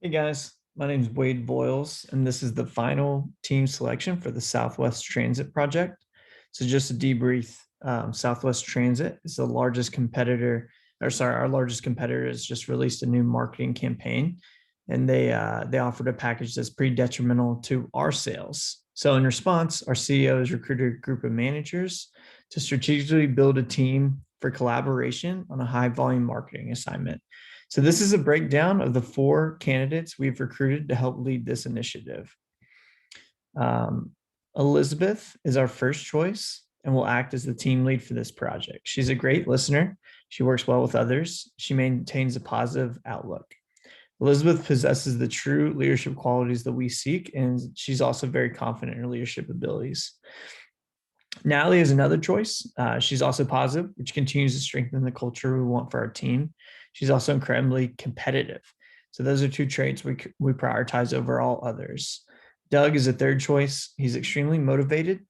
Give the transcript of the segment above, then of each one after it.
Hey guys, my name is Wade Boyles, and this is the final team selection for the Southwest Transit project. So just to debrief, Southwest Transit is the largest competitor, our largest competitor has just released a new marketing campaign, and they offered a package that's pretty detrimental to our sales. So in response, our CEO has recruited a group of managers to strategically build a team for collaboration on a high volume marketing assignment. So this is a breakdown of the four candidates we've recruited to help lead this initiative. Um, Elizabeth is our first choice and will act as the team lead for this project. She's a great listener. She works well with others. She maintains a positive outlook. Elizabeth possesses the true leadership qualities that we seek, and she's also very confident in her leadership abilities. Natalie is another choice. She's also positive, which continues to strengthen the culture we want for our team. She's also incredibly competitive. So those are two traits we prioritize over all others. Doug is a third choice. He's extremely motivated,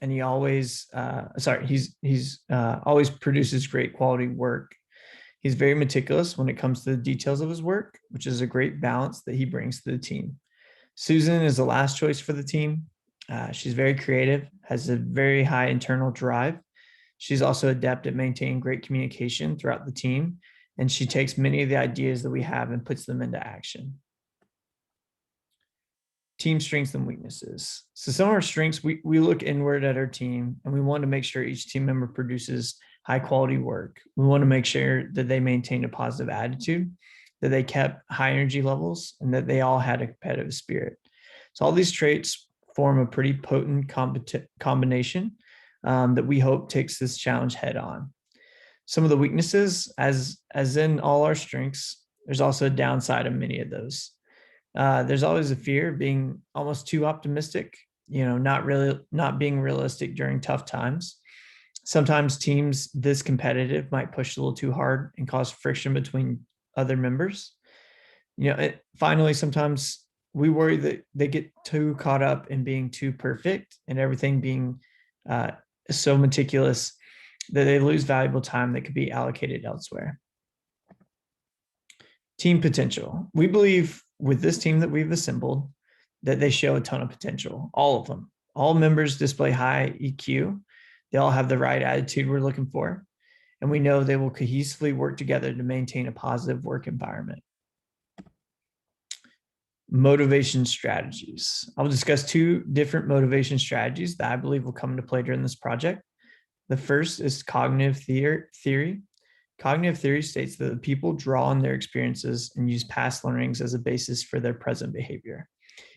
and he always he's always produces great quality work. He's very meticulous when it comes to the details of his work, which is a great balance that he brings to the team. Susan is the last choice for the team. She's very creative, has a very high internal drive. She's also adept at maintaining great communication throughout the team, and she takes many of the ideas that we have and puts them into action. Team strengths and weaknesses. So some of our strengths, we look inward at our team, and we want to make sure each team member produces high quality work. We want to make sure that they maintain a positive attitude, that they kept high energy levels, and that they all had a competitive spirit. So all these traits form a pretty potent combination that we hope takes this challenge head on. Some of the weaknesses, as in all our strengths, there's also a downside of many of those. There's always a fear of being almost too optimistic, not being realistic during tough times. Sometimes teams this competitive might push a little too hard and cause friction between other members. Finally, sometimes we worry that they get too caught up in being too perfect and everything being so meticulous that they lose valuable time that could be allocated elsewhere. Team potential. We believe with this team that we've assembled that they show a ton of potential, all of them. All members display high EQ. They all have the right attitude we're looking for, and we know they will cohesively work together to maintain a positive work environment. Motivation strategies. I'll discuss two different motivation strategies that I believe will come into play during this project. The first is cognitive theory. Cognitive theory states that the people draw on their experiences and use past learnings as a basis for their present behavior.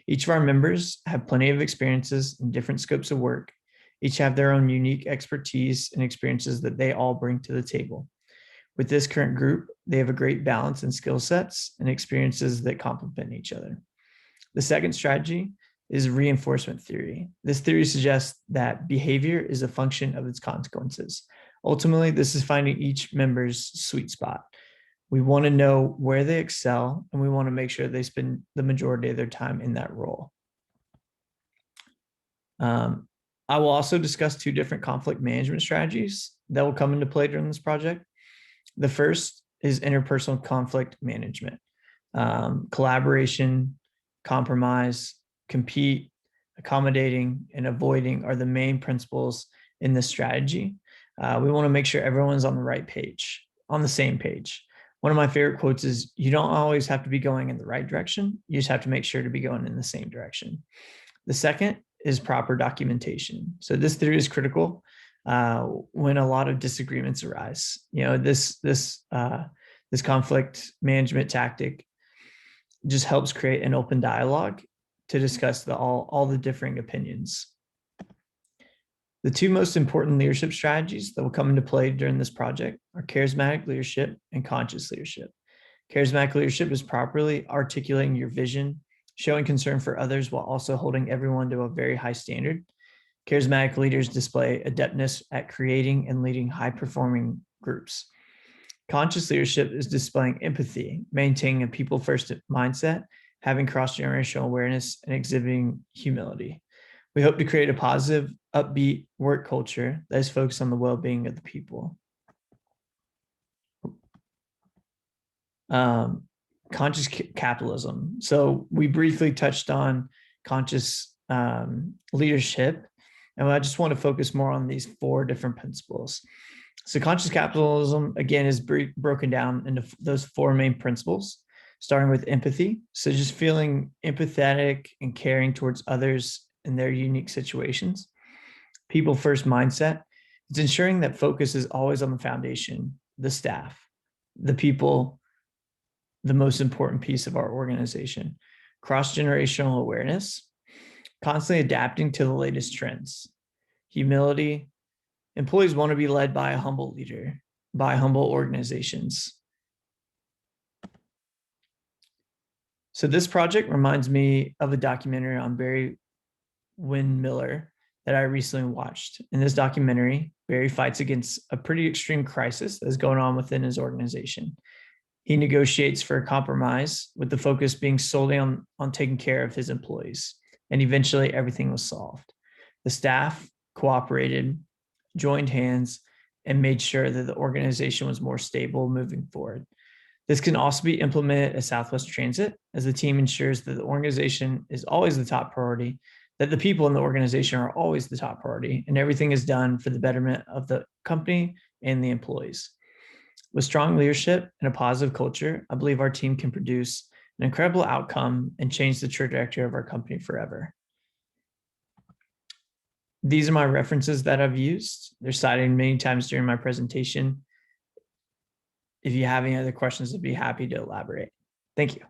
Each of our members have plenty of experiences in different scopes of work. Each have their own unique expertise and experiences that they all bring to the table. With this current group, they have a great balance in skill sets and experiences that complement each other. The second strategy is reinforcement theory. This theory suggests that behavior is a function of its consequences. Ultimately, this is finding each member's sweet spot. We want to know where they excel, and we want to make sure they spend the majority of their time in that role. I will also discuss two different conflict management strategies that will come into play during this project. The first is interpersonal conflict management. Collaboration, compromise, compete, accommodating, and avoiding are the main principles in this strategy. We want to make sure everyone's on the right page, on the same page. One of my favorite quotes is, you don't always have to be going in the right direction. You just have to make sure to be going in the same direction. The second is proper documentation. So this theory is critical when a lot of disagreements arise. This conflict management tactic just helps create an open dialogue to discuss all the differing opinions. The two most important leadership strategies that will come into play during this project are charismatic leadership and conscious leadership. Charismatic leadership is properly articulating your vision, showing concern for others while also holding everyone to a very high standard. Charismatic leaders display adeptness at creating and leading high-performing groups. Conscious leadership is displaying empathy, maintaining a people-first mindset, having cross-generational awareness, and exhibiting humility. We hope to create a positive, upbeat work culture that is focused on the well-being of the people. conscious capitalism. So we briefly touched on conscious leadership, and I just want to focus more on these 4 different principles. So conscious capitalism, again, is broken down into those 4 main principles, starting with empathy. So just feeling empathetic and caring towards others in their unique situations. People first mindset. It's ensuring that focus is always on the foundation, the staff, the people, the most important piece of our organization. Cross-generational awareness, constantly adapting to the latest trends. Humility, employees want to be led by a humble leader, by humble organizations. So this project reminds me of a documentary on Barry Wynn Miller that I recently watched. In this documentary, Barry fights against a pretty extreme crisis that's going on within his organization. He negotiates for a compromise with the focus being solely on taking care of his employees. And eventually everything was solved. The staff cooperated, joined hands, and made sure that the organization was more stable moving forward. This can also be implemented at Southwest Transit, as the team ensures that the organization is always the top priority, that the people in the organization are always the top priority, and everything is done for the betterment of the company and the employees. With strong leadership and a positive culture, I believe our team can produce an incredible outcome and change the trajectory of our company forever. These are my references that I've used. They're cited many times during my presentation. If you have any other questions, I'd be happy to elaborate. Thank you.